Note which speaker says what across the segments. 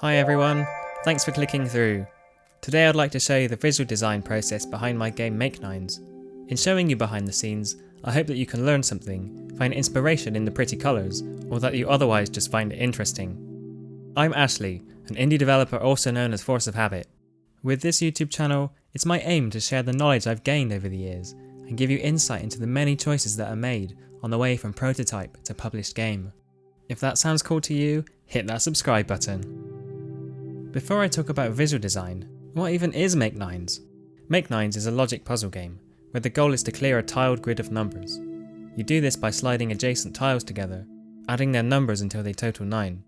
Speaker 1: Hi everyone, thanks for clicking through. Today I'd like to show you the visual design process behind my game Makenines. In showing you behind the scenes, I hope that you can learn something, find inspiration in the pretty colours, or that you otherwise just find it interesting. I'm Ashley, an indie developer also known as Force of Habit. With this YouTube channel, it's my aim to share the knowledge I've gained over the years, and give you insight into the many choices that are made on the way from prototype to published game. If that sounds cool to you, hit that subscribe button. Before I talk about visual design, what even is Makenines? Makenines is a logic puzzle game, where the goal is to clear a tiled grid of numbers. You do this by sliding adjacent tiles together, adding their numbers until they total 9.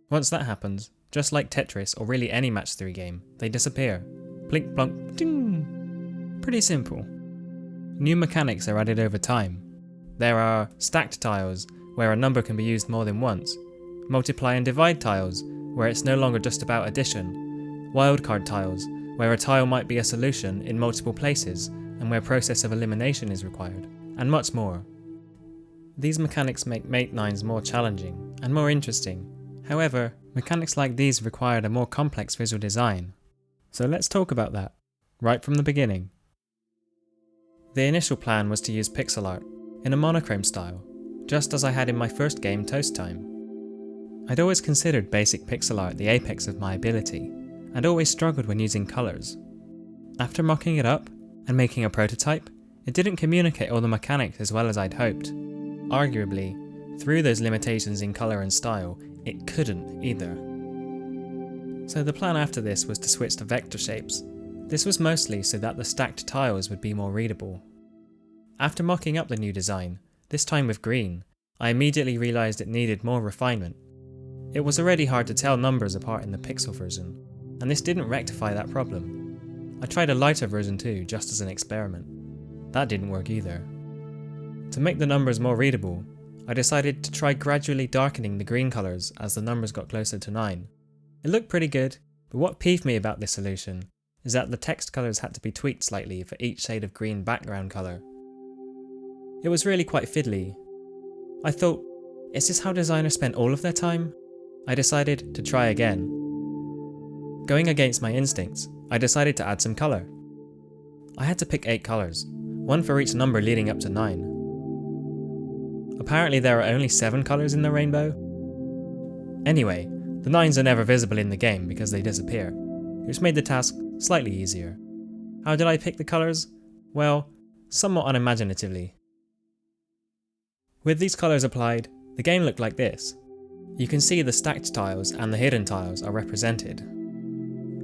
Speaker 1: Once that happens, just like Tetris or really any match 3 game, they disappear. Blink blunk ding! Pretty simple. New mechanics are added over time. There are stacked tiles, where a number can be used more than once, multiply and divide tiles, where it's no longer just about addition, wildcard tiles, where a tile might be a solution in multiple places and where process of elimination is required, and much more. These mechanics make Makenines more challenging and more interesting. However, mechanics like these required a more complex visual design. So let's talk about that, right from the beginning. The initial plan was to use pixel art, in a monochrome style, just as I had in my first game Toast Time. I'd always considered basic pixel art the apex of my ability, and always struggled when using colours. After mocking it up, and making a prototype, it didn't communicate all the mechanics as well as I'd hoped. Arguably, through those limitations in colour and style, it couldn't either. So the plan after this was to switch to vector shapes. This was mostly so that the stacked tiles would be more readable. After mocking up the new design, this time with green, I immediately realised it needed more refinement. It was already hard to tell numbers apart in the pixel version, and this didn't rectify that problem. I tried a lighter version too, just as an experiment. That didn't work either. To make the numbers more readable, I decided to try gradually darkening the green colours as the numbers got closer to 9. It looked pretty good, but what peeved me about this solution is that the text colours had to be tweaked slightly for each shade of green background colour. It was really quite fiddly. I thought, is this how designers spend all of their time? I decided to try again. Going against my instincts, I decided to add some colour. I had to pick 8 colours, one for each number leading up to 9. Apparently there are only 7 colours in the rainbow. Anyway, the 9s are never visible in the game because they disappear, which made the task slightly easier. How did I pick the colours? Well, somewhat unimaginatively. With these colours applied, the game looked like this. You can see the stacked tiles and the hidden tiles are represented.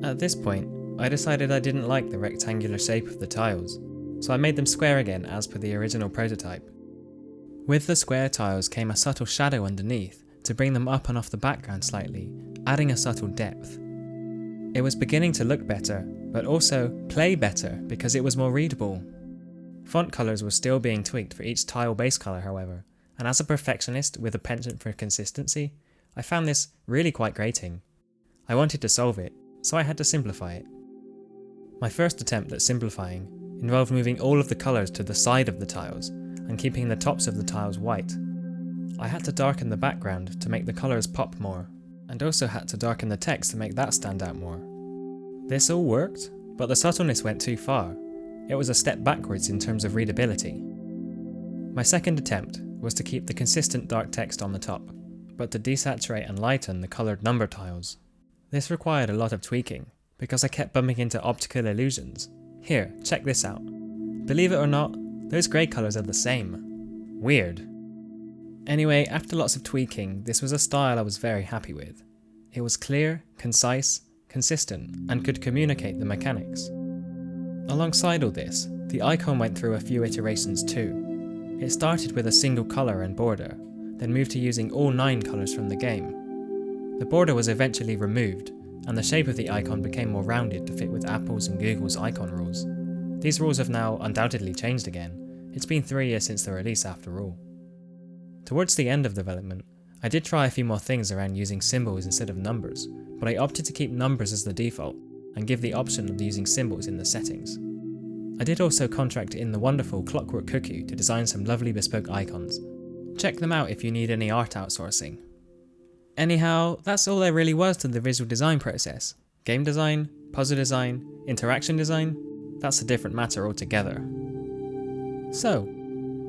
Speaker 1: At this point, I decided I didn't like the rectangular shape of the tiles, so I made them square again as per the original prototype. With the square tiles came a subtle shadow underneath to bring them up and off the background slightly, adding a subtle depth. It was beginning to look better, but also play better because it was more readable. Font colours were still being tweaked for each tile base colour however, and as a perfectionist with a penchant for consistency, I found this really quite grating. I wanted to solve it, so I had to simplify it. My first attempt at simplifying involved moving all of the colours to the side of the tiles and keeping the tops of the tiles white. I had to darken the background to make the colours pop more, and also had to darken the text to make that stand out more. This all worked, but the subtleness went too far. It was a step backwards in terms of readability. My second attempt was to keep the consistent dark text on the top, but to desaturate and lighten the coloured number tiles. This required a lot of tweaking, because I kept bumping into optical illusions. Here, check this out. Believe it or not, those grey colours are the same. Weird. Anyway, after lots of tweaking, this was a style I was very happy with. It was clear, concise, consistent, and could communicate the mechanics. Alongside all this, the icon went through a few iterations too. It started with a single colour and border, then moved to using all 9 colours from the game. The border was eventually removed, and the shape of the icon became more rounded to fit with Apple's and Google's icon rules. These rules have now undoubtedly changed again. It's been 3 years since the release after all. Towards the end of development, I did try a few more things around using symbols instead of numbers, but I opted to keep numbers as the default, and give the option of using symbols in the settings. I did also contract in the wonderful Clockwork Cuckoo to design some lovely bespoke icons. Check them out if you need any art outsourcing. Anyhow, that's all there really was to the visual design process. Game design, puzzle design, interaction design, that's a different matter altogether. So,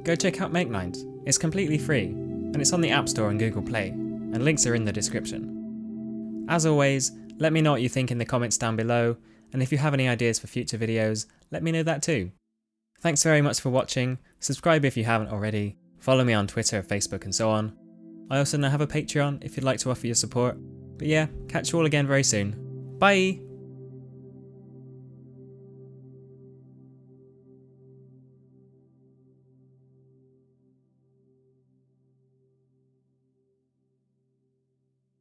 Speaker 1: go check out makenines. It's completely free, and it's on the App Store and Google Play, and links are in the description. As always, let me know what you think in the comments down below, and if you have any ideas for future videos, let me know that too. Thanks very much for watching, subscribe if you haven't already, follow me on Twitter, Facebook and so on. I also now have a Patreon if you'd like to offer your support. But yeah, catch you all again very soon. Bye!